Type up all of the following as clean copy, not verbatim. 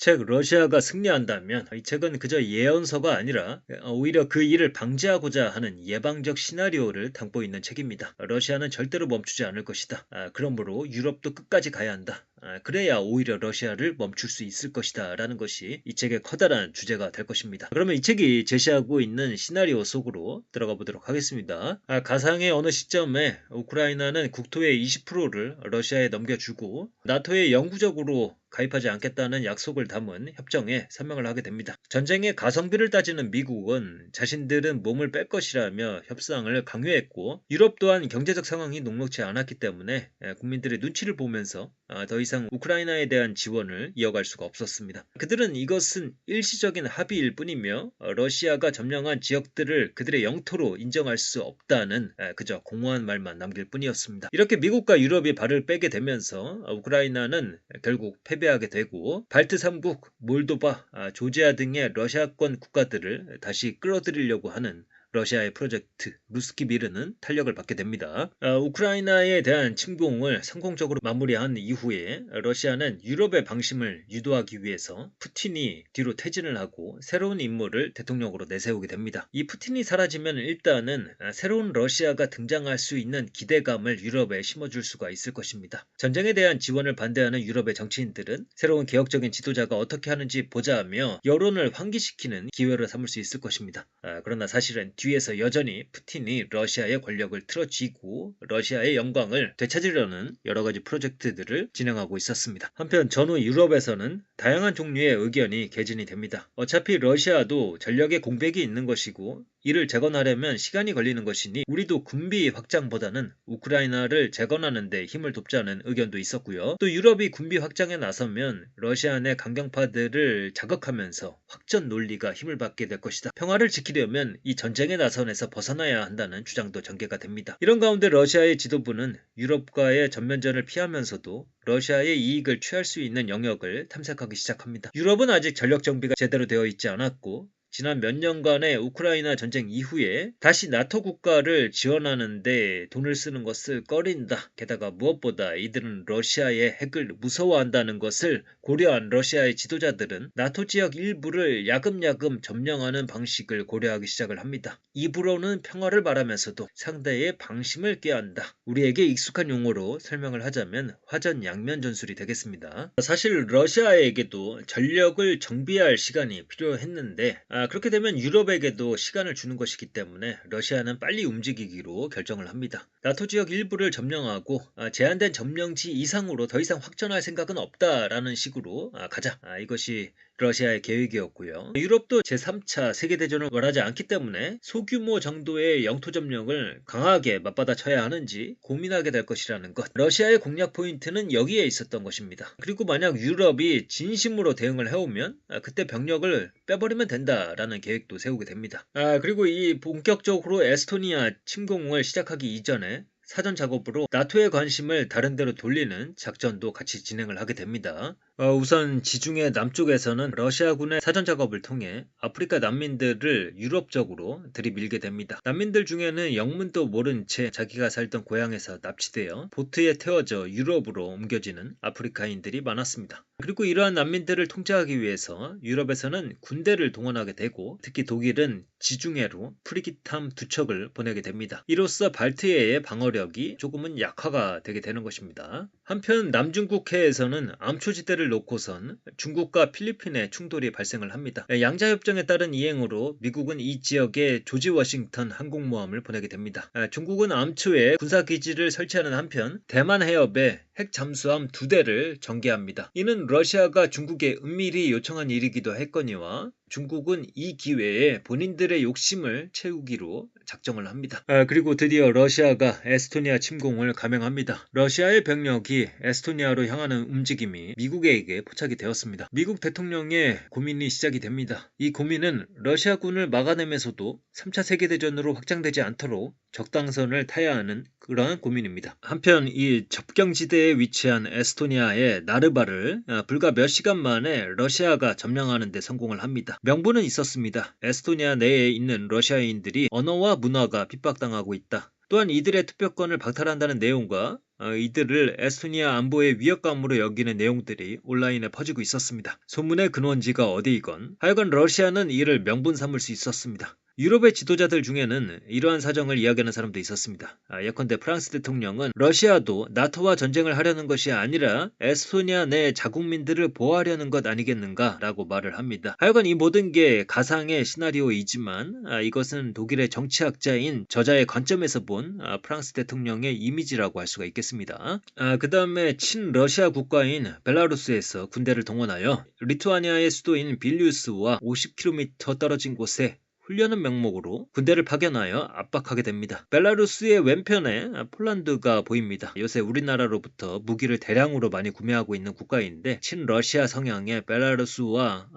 책 러시아가 승리한다면 이 책은 그저 예언서가 아니라 오히려 그 일을 방지하고자 하는 예방적 시나리오를 담고 있는 책입니다. 러시아는 절대로 멈추지 않을 것이다. 그러므로 유럽도 끝까지 가야 한다. 그래야 오히려 러시아를 멈출 수 있을 것이다 라는 것이 이 책의 커다란 주제가 될 것입니다. 그러면 이 책이 제시하고 있는 시나리오 속으로 들어가 보도록 하겠습니다. 가상의 어느 시점에 우크라이나는 국토의 20%를 러시아에 넘겨주고 나토에 영구적으로 가입하지 않겠다는 약속을 담은 협정에 서명을 하게 됩니다. 전쟁의 가성비를 따지는 미국은 자신들은 몸을 뺄 것이라며 협상을 강요했고 유럽 또한 경제적 상황이 녹록지 않았기 때문에 국민들의 눈치를 보면서 더 이상 우크라이나에 대한 지원을 이어갈 수가 없었습니다. 그들은 이것은 일시적인 합의일 뿐이며 러시아가 점령한 지역들을 그들의 영토로 인정할 수 없다는 그저 공허한 말만 남길 뿐이었습니다. 이렇게 미국과 유럽이 발을 빼게 되면서 우크라이나는 결국 패배하게 되고 발트 3국, 몰도바, 조지아 등의 러시아권 국가들을 다시 끌어들이려고 하는 러시아의 프로젝트 루스키 미르는 탄력을 받게 됩니다. 우크라이나에 대한 침공을 성공적으로 마무리한 이후에 러시아는 유럽의 방심을 유도하기 위해서 푸틴이 뒤로 퇴진을 하고 새로운 인물을 대통령으로 내세우게 됩니다. 이 푸틴이 사라지면 일단은 새로운 러시아가 등장할 수 있는 기대감을 유럽에 심어줄 수가 있을 것입니다. 전쟁에 대한 지원을 반대하는 유럽의 정치인들은 새로운 개혁적인 지도자가 어떻게 하는지 보자며 여론을 환기시키는 기회로 삼을 수 있을 것입니다. 그러나 사실은 뒤에서 여전히 푸틴이 러시아의 권력을 틀어쥐고 러시아의 영광을 되찾으려는 여러가지 프로젝트들을 진행하고 있었습니다. 한편 전후 유럽에서는 다양한 종류의 의견이 개진이 됩니다. 어차피 러시아도 전력의 공백이 있는 것이고 이를 재건하려면 시간이 걸리는 것이니 우리도 군비 확장보다는 우크라이나를 재건하는 데 힘을 돕자는 의견도 있었고요. 또 유럽이 군비 확장에 나서면 러시아 내 강경파들을 자극하면서 확전 논리가 힘을 받게 될 것이다. 평화를 지키려면 이 전쟁의 나선에서 벗어나야 한다는 주장도 전개가 됩니다. 이런 가운데 러시아의 지도부는 유럽과의 전면전을 피하면서도 러시아의 이익을 취할 수 있는 영역을 탐색하기 시작합니다. 유럽은 아직 전력 정비가 제대로 되어 있지 않았고 지난 몇 년간의 우크라이나 전쟁 이후에 다시 나토 국가를 지원하는데 돈을 쓰는 것을 꺼린다. 게다가 무엇보다 이들은 러시아의 핵을 무서워한다는 것을 고려한 러시아의 지도자들은 나토 지역 일부를 야금야금 점령하는 방식을 고려하기 시작을 합니다. 입으로는 평화를 말하면서도 상대의 방심을 꾀한다. 우리에게 익숙한 용어로 설명을 하자면 화전양면 전술이 되겠습니다. 사실 러시아에게도 전력을 정비할 시간이 필요했는데 그렇게 되면 유럽에게도 시간을 주는 것이기 때문에 러시아는 빨리 움직이기로 결정을 합니다. 나토 지역 일부를 점령하고 제한된 점령지 이상으로 더 이상 확전할 생각은 없다라는 식으로 가자. 이것이 러시아의 계획이었고요. 유럽도 제3차 세계대전을 원하지 않기 때문에 소규모 정도의 영토 점령을 강하게 맞받아쳐야 하는지 고민하게 될 것이라는 것. 러시아의 공략 포인트는 여기에 있었던 것입니다. 그리고 만약 유럽이 진심으로 대응을 해오면 그때 병력을 빼버리면 된다라는 계획도 세우게 됩니다. 그리고 이 본격적으로 에스토니아 침공을 시작하기 이전에 사전 작업으로 나토의 관심을 다른 데로 돌리는 작전도 같이 진행을 하게 됩니다. 우선 지중해 남쪽에서는 러시아군의 사전 작업을 통해 아프리카 난민들을 유럽 쪽으로 들이밀게 됩니다. 난민들 중에는 영문도 모른 채 자기가 살던 고향에서 납치되어 보트에 태워져 유럽으로 옮겨지는 아프리카인들이 많았습니다. 그리고 이러한 난민들을 통제하기 위해서 유럽에서는 군대를 동원하게 되고 특히 독일은 지중해로 프리기탐 2척을 보내게 됩니다. 이로써 발트해의 방어력이 조금은 약화가 되게 되는 것입니다. 한편 남중국해에서는 암초지대를 놓고선 중국과 필리핀의 충돌이 발생을 합니다. 양자협정에 따른 이행으로 미국은 이 지역에 조지 워싱턴 항공모함을 보내게 됩니다. 중국은 암초에 군사기지를 설치하는 한편 대만 해협에 핵 잠수함 2대를 전개합니다. 이는 러시아가 중국에 은밀히 요청한 일이기도 했거니와 중국은 이 기회에 본인들의 욕심을 채우기로 작정을 합니다. 그리고 드디어 러시아가 에스토니아 침공을 감행합니다. 러시아의 병력이 에스토니아로 향하는 움직임이 미국에게 포착이 되었습니다. 미국 대통령의 고민이 시작이 됩니다. 이 고민은 러시아군을 막아내면서도 3차 세계대전으로 확장되지 않도록 적당선을 타야 하는 그러한 고민입니다. 한편 이 접경지대에 위치한 에스토니아의 나르바를 불과 몇 시간 만에 러시아가 점령하는 데 성공을 합니다. 명분은 있었습니다. 에스토니아 내에 있는 러시아인들이 언어와 문화가 핍박당하고 있다. 또한 이들의 투표권을 박탈한다는 내용과 이들을 에스토니아 안보의 위협감으로 여기는 내용들이 온라인에 퍼지고 있었습니다. 소문의 근원지가 어디이건 하여간 러시아는 이를 명분 삼을 수 있었습니다. 유럽의 지도자들 중에는 이러한 사정을 이야기하는 사람도 있었습니다. 예컨대 프랑스 대통령은 러시아도 나토와 전쟁을 하려는 것이 아니라 에스토니아 내 자국민들을 보호하려는 것 아니겠는가 라고 말을 합니다. 하여간 이 모든 게 가상의 시나리오이지만 이것은 독일의 정치학자인 저자의 관점에서 본 프랑스 대통령의 이미지라고 할 수가 있겠습니다. 그 다음에 친러시아 국가인 벨라루스에서 군대를 동원하여 리투아니아의 수도인 빌뉴스와 50km 떨어진 곳에 훈련은 명목으로 군대를 파견하여 압박하게 됩니다. 벨라루스의 왼편에 폴란드가 보입니다. 요새 우리나라로부터 무기를 대량으로 많이 구매하고 있는 국가인데 친러시아 성향의 벨라루스와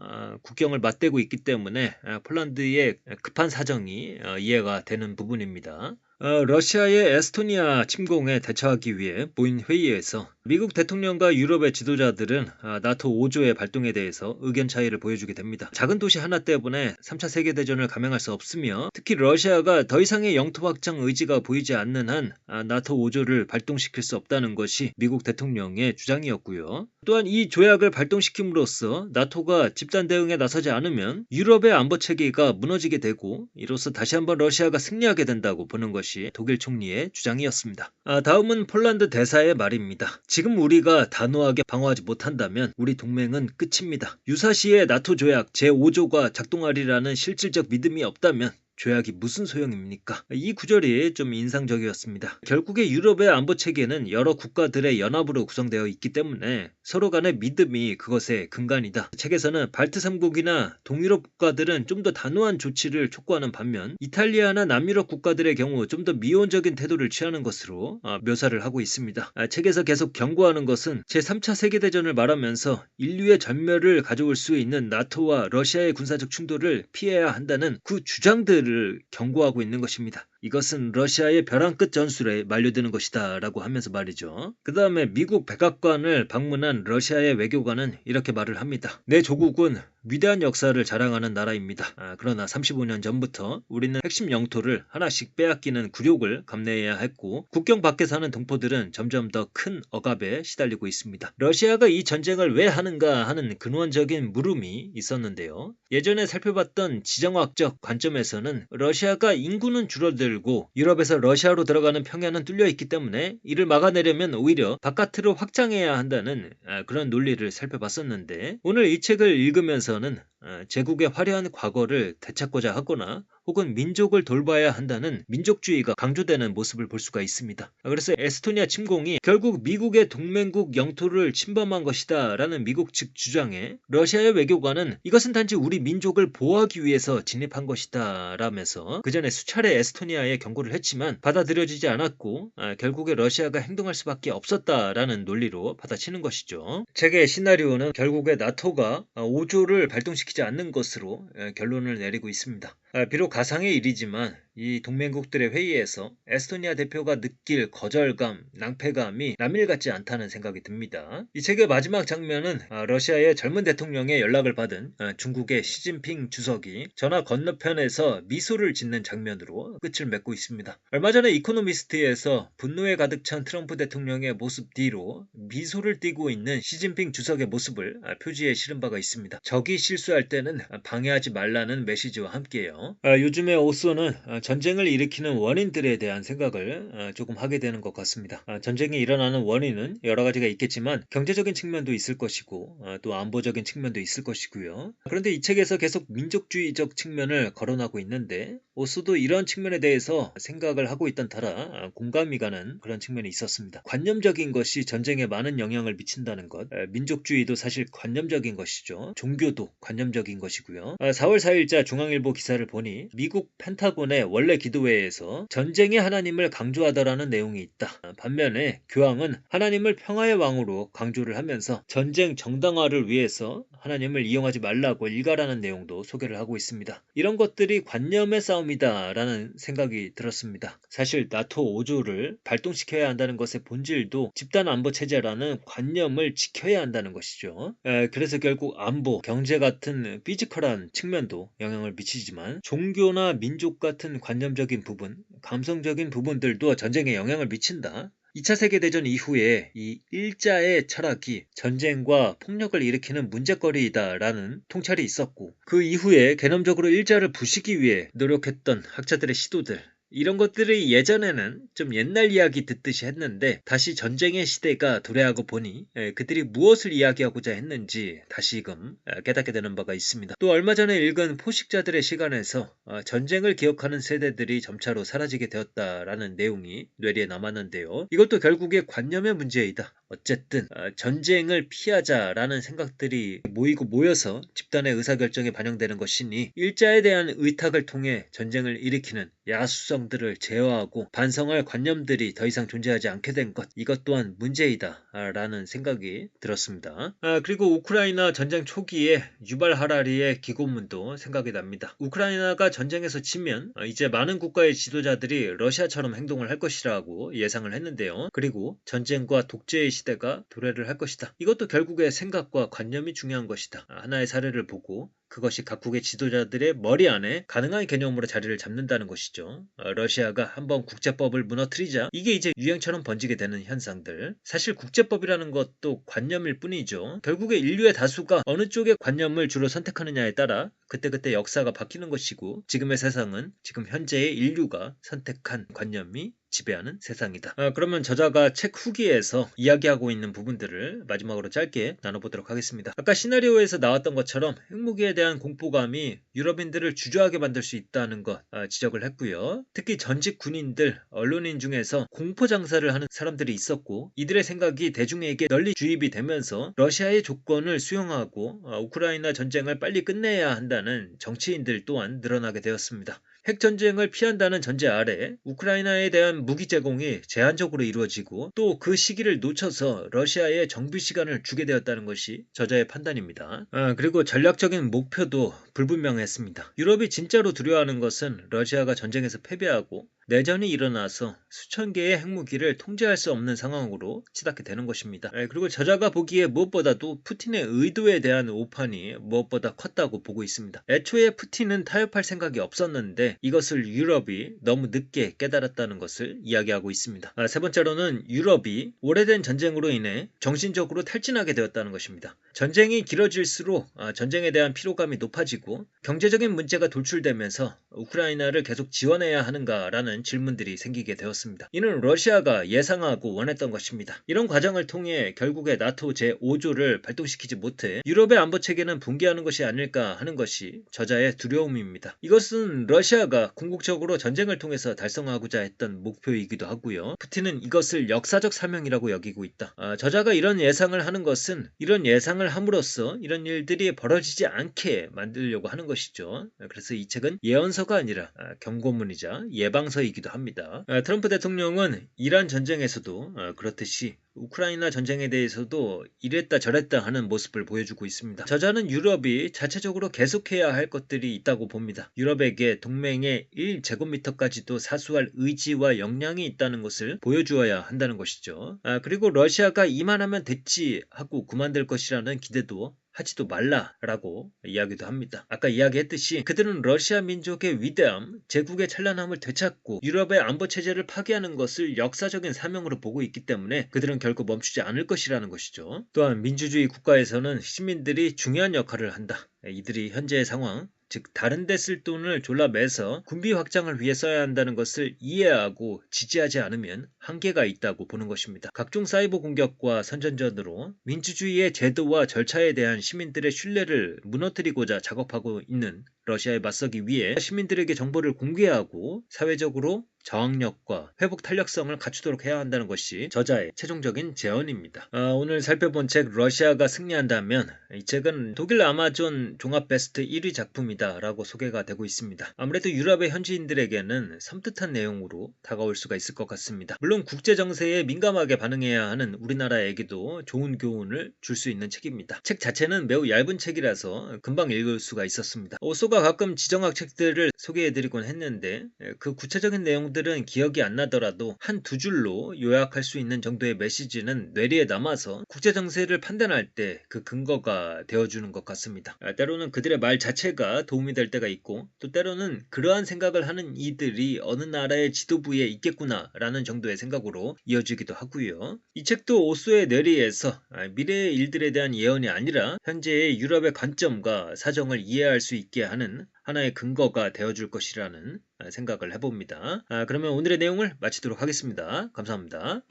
국경을 맞대고 있기 때문에 폴란드의 급한 사정이 이해가 되는 부분입니다. 러시아의 에스토니아 침공에 대처하기 위해 모인 회의에서 미국 대통령과 유럽의 지도자들은 나토 5조의 발동에 대해서 의견 차이를 보여주게 됩니다. 작은 도시 하나 때문에 3차 세계대전을 감행할 수 없으며 특히 러시아가 더 이상의 영토 확장 의지가 보이지 않는 한 나토 5조를 발동시킬 수 없다는 것이 미국 대통령의 주장이었고요. 또한 이 조약을 발동시킴으로써 나토가 집단 대응에 나서지 않으면 유럽의 안보 체계가 무너지게 되고 이로써 다시 한번 러시아가 승리하게 된다고 보는 것이 독일 총리의 주장이었습니다. 다음은 폴란드 대사의 말입니다. 지금 우리가 단호하게 방어하지 못한다면 우리 동맹은 끝입니다. 유사시에 나토 조약 제5조가 작동하리라는 실질적 믿음이 없다면 조약이 무슨 소용입니까? 이 구절이 좀 인상적이었습니다. 결국에 유럽의 안보 체계는 여러 국가들의 연합으로 구성되어 있기 때문에 서로 간의 믿음이 그것의 근간이다. 책에서는 발트 3국이나 동유럽 국가들은 좀 더 단호한 조치를 촉구하는 반면 이탈리아나 남유럽 국가들의 경우 좀 더 미온적인 태도를 취하는 것으로 묘사를 하고 있습니다. 책에서 계속 경고하는 것은 제3차 세계대전을 말하면서 인류의 전멸을 가져올 수 있는 나토와 러시아의 군사적 충돌을 피해야 한다는 그 주장들을 경고하고 있는 것입니다. 이것은 러시아의 벼랑 끝 전술에 만료되는 것이다 라고 하면서 말이죠. 그 다음에 미국 백악관을 방문한 러시아의 외교관은 이렇게 말을 합니다. 내 조국은 위대한 역사를 자랑하는 나라입니다. 그러나 35년 전부터 우리는 핵심 영토를 하나씩 빼앗기는 굴욕을 감내해야 했고 국경 밖에 사는 동포들은 점점 더 큰 억압에 시달리고 있습니다. 러시아가 이 전쟁을 왜 하는가 하는 근원적인 물음이 있었는데요. 예전에 살펴봤던 지정학적 관점에서는 러시아가 인구는 줄어들고 유럽에서 러시아로 들어가는 평야는 뚫려 있기 때문에 이를 막아내려면 오히려 바깥으로 확장해야 한다는 그런 논리를 살펴봤었는데 오늘 이 책을 읽으면서는 제국의 화려한 과거를 되찾고자 하거나 혹은 민족을 돌봐야 한다는 민족주의가 강조되는 모습을 볼 수가 있습니다. 그래서 에스토니아 침공이 결국 미국의 동맹국 영토를 침범한 것이다 라는 미국 측 주장에 러시아의 외교관은 이것은 단지 우리 민족을 보호하기 위해서 진입한 것이다 라면서 그 전에 수차례 에스토니아에 경고를 했지만 받아들여지지 않았고 결국에 러시아가 행동할 수밖에 없었다라는 논리로 받아치는 것이죠. 책의 시나리오는 결국에 나토가 5조를 발동시키지 않는 것으로 결론을 내리고 있습니다. 비록 가상의 일이지만 이 동맹국들의 회의에서 에스토니아 대표가 느낄 거절감, 낭패감이 남일 같지 않다는 생각이 듭니다. 이 책의 마지막 장면은 러시아의 젊은 대통령의 연락을 받은 중국의 시진핑 주석이 전화 건너편에서 미소를 짓는 장면으로 끝을 맺고 있습니다. 얼마 전에 이코노미스트에서 분노에 가득 찬 트럼프 대통령의 모습 뒤로 미소를 띠고 있는 시진핑 주석의 모습을 표지에 실은 바가 있습니다. 적이 실수할 때는 방해하지 말라는 메시지와 함께요. 요즘에 오쏘는 전쟁을 일으키는 원인들에 대한 생각을 조금 하게 되는 것 같습니다. 전쟁이 일어나는 원인은 여러 가지가 있겠지만 경제적인 측면도 있을 것이고 또 안보적인 측면도 있을 것이고요. 그런데 이 책에서 계속 민족주의적 측면을 거론하고 있는데 오쏘도 이런 측면에 대해서 생각을 하고 있던 터라 공감이 가는 그런 측면이 있었습니다. 관념적인 것이 전쟁에 많은 영향을 미친다는 것, 민족주의도 사실 관념적인 것이죠. 종교도 관념적인 것이고요. 4월 4일자 중앙일보 기사를 보니 미국 펜타곤의 원래 기도회에서 전쟁의 하나님을 강조하더라는 내용이 있다. 반면에 교황은 하나님을 평화의 왕으로 강조를 하면서 전쟁 정당화를 위해서 하나님을 이용하지 말라고 일가라는 내용도 소개를 하고 있습니다. 이런 것들이 관념의 싸움이다 라는 생각이 들었습니다. 사실 나토 5조를 발동시켜야 한다는 것의 본질도 집단안보체제라는 관념을 지켜야 한다는 것이죠. 그래서 결국 안보, 경제 같은 피지컬한 측면도 영향을 미치지만 종교나 민족 같은 관념적인 부분, 감성적인 부분들도 전쟁에 영향을 미친다. 2차 세계대전 이후에 이 일자의 철학이 전쟁과 폭력을 일으키는 문제거리이다라는 통찰이 있었고, 그 이후에 개념적으로 일자를 부수기 위해 노력했던 학자들의 시도들, 이런 것들이 예전에는 좀 옛날 이야기 듣듯이 했는데 다시 전쟁의 시대가 도래하고 보니 그들이 무엇을 이야기하고자 했는지 다시금 깨닫게 되는 바가 있습니다. 또 얼마 전에 읽은 포식자들의 시간에서 전쟁을 기억하는 세대들이 점차로 사라지게 되었다라는 내용이 뇌리에 남았는데요. 이것도 결국에 관념의 문제이다. 어쨌든 전쟁을 피하자라는 생각들이 모여서 집단의 의사결정에 반영되는 것이니 일자에 대한 의탁을 통해 전쟁을 일으키는 야수성들을 제어하고 반성할 관념들이 더 이상 존재하지 않게 된 것, 이것 또한 문제이다 라는 생각이 들었습니다. 그리고 우크라이나 전쟁 초기에 유발 하라리의 기고문도 생각이 납니다. 우크라이나가 전쟁에서 지면 이제 많은 국가의 지도자들이 러시아처럼 행동을 할 것이라고 예상을 했는데요. 그리고 전쟁과 독재의 시대가 도래를 할 것이다. 이것도 결국에 생각과 관념이 중요한 것이다. 하나의 사례를 보고 그것이 각국의 지도자들의 머리 안에 가능한 개념으로 자리를 잡는다는 것이죠. 러시아가 한번 국제법을 무너뜨리자 이게 이제 유행처럼 번지게 되는 현상들. 사실 국제법이라는 것도 관념일 뿐이죠. 결국에 인류의 다수가 어느 쪽의 관념을 주로 선택하느냐에 따라 그때그때 역사가 바뀌는 것이고, 지금의 세상은 지금 현재의 인류가 선택한 관념이 지배하는 세상이다. 그러면 저자가 책 후기에서 이야기하고 있는 부분들을 마지막으로 짧게 나눠보도록 하겠습니다. 아까 시나리오에서 나왔던 것처럼 핵무기에 대한 공포감이 유럽인들을 주저하게 만들 수 있다는 것 지적을 했고요. 특히 전직 군인들, 언론인 중에서 공포 장사를 하는 사람들이 있었고, 이들의 생각이 대중에게 널리 주입이 되면서 러시아의 조건을 수용하고 우크라이나 전쟁을 빨리 끝내야 한다는 정치인들 또한 늘어나게 되었습니다. 핵전쟁을 피한다는 전제 아래 우크라이나에 대한 무기 제공이 제한적으로 이루어지고, 또 그 시기를 놓쳐서 러시아에 정비 시간을 주게 되었다는 것이 저자의 판단입니다. 그리고 전략적인 목표도 불분명했습니다. 유럽이 진짜로 두려워하는 것은 러시아가 전쟁에서 패배하고 내전이 일어나서 수천 개의 핵무기를 통제할 수 없는 상황으로 치닫게 되는 것입니다. 그리고 저자가 보기에 무엇보다도 푸틴의 의도에 대한 오판이 무엇보다 컸다고 보고 있습니다. 애초에 푸틴은 타협할 생각이 없었는데 이것을 유럽이 너무 늦게 깨달았다는 것을 이야기하고 있습니다. 세 번째로는 유럽이 오래된 전쟁으로 인해 정신적으로 탈진하게 되었다는 것입니다. 전쟁이 길어질수록 전쟁에 대한 피로감이 높아지고 경제적인 문제가 돌출되면서 우크라이나를 계속 지원해야 하는가라는 질문들이 생기게 되었습니다. 이는 러시아가 예상하고 원했던 것입니다. 이런 과정을 통해 결국에 나토 제5조를 발동시키지 못해 유럽의 안보 체계는 붕괴하는 것이 아닐까 하는 것이 저자의 두려움입니다. 이것은 러시아가 궁극적으로 전쟁을 통해서 달성하고자 했던 목표이기도 하고요. 푸틴은 이것을 역사적 사명이라고 여기고 있다. 저자가 이런 예상을 하는 것은 이런 예상을 함으로써 이런 일들이 벌어지지 않게 만들려고 하는 것이죠. 그래서 이 책은 예언서가 아니라 경고문이자 예방서이기도 합니다. 트럼프 대통령은 이란 전쟁에서도 그렇듯이 우크라이나 전쟁에 대해서도 이랬다 저랬다 하는 모습을 보여주고 있습니다. 저자는 유럽이 자체적으로 계속해야 할 것들이 있다고 봅니다. 유럽에게 동맹의 1제곱미터까지도 사수할 의지와 역량이 있다는 것을 보여주어야 한다는 것이죠. 그리고 러시아가 이만하면 됐지 하고 그만둘 것이라는 기대도 하지도 말라라고 이야기도 합니다. 아까 이야기했듯이 그들은 러시아 민족의 위대함, 제국의 찬란함을 되찾고 유럽의 안보 체제를 파괴하는 것을 역사적인 사명으로 보고 있기 때문에 그들은 결코 멈추지 않을 것이라는 것이죠. 또한 민주주의 국가에서는 시민들이 중요한 역할을 한다. 이들이 현재의 상황, 즉 다른 데 쓸 돈을 졸라매서 군비 확장을 위해 써야 한다는 것을 이해하고 지지하지 않으면 한계가 있다고 보는 것입니다. 각종 사이버 공격과 선전전으로 민주주의의 제도와 절차에 대한 시민들의 신뢰를 무너뜨리고자 작업하고 있는 러시아에 맞서기 위해 시민들에게 정보를 공개하고 사회적으로 저항력과 회복 탄력성을 갖추도록 해야 한다는 것이 저자의 최종적인 제언입니다. 오늘 살펴본 책 러시아가 승리한다면, 이 책은 독일 아마존 종합 베스트 1위 작품이다 라고 소개가 되고 있습니다. 아무래도 유럽의 현지인들에게는 섬뜩한 내용으로 다가올 수가 있을 것 같습니다. 물론 국제정세에 민감하게 반응해야 하는 우리나라에게도 좋은 교훈을 줄 수 있는 책입니다. 책 자체는 매우 얇은 책이라서 금방 읽을 수가 있었습니다. 오소가 오수가 가끔 지정학 책들을 소개해드리곤 했는데 그 구체적인 내용들은 기억이 안 나더라도 한 두 줄로 요약할 수 있는 정도의 메시지는 뇌리에 남아서 국제 정세를 판단할 때 그 근거가 되어주는 것 같습니다. 때로는 그들의 말 자체가 도움이 될 때가 있고 또 때로는 그러한 생각을 하는 이들이 어느 나라의 지도부에 있겠구나 라는 정도의 생각으로 이어지기도 하고요. 이 책도 오수의 뇌리에서 미래의 일들에 대한 예언이 아니라 현재의 유럽의 관점과 사정을 이해할 수 있게 하는 하나의 근거가 되어줄 것이라는 생각을 해봅니다. 그러면 오늘의 내용을 마치도록 하겠습니다. 감사합니다.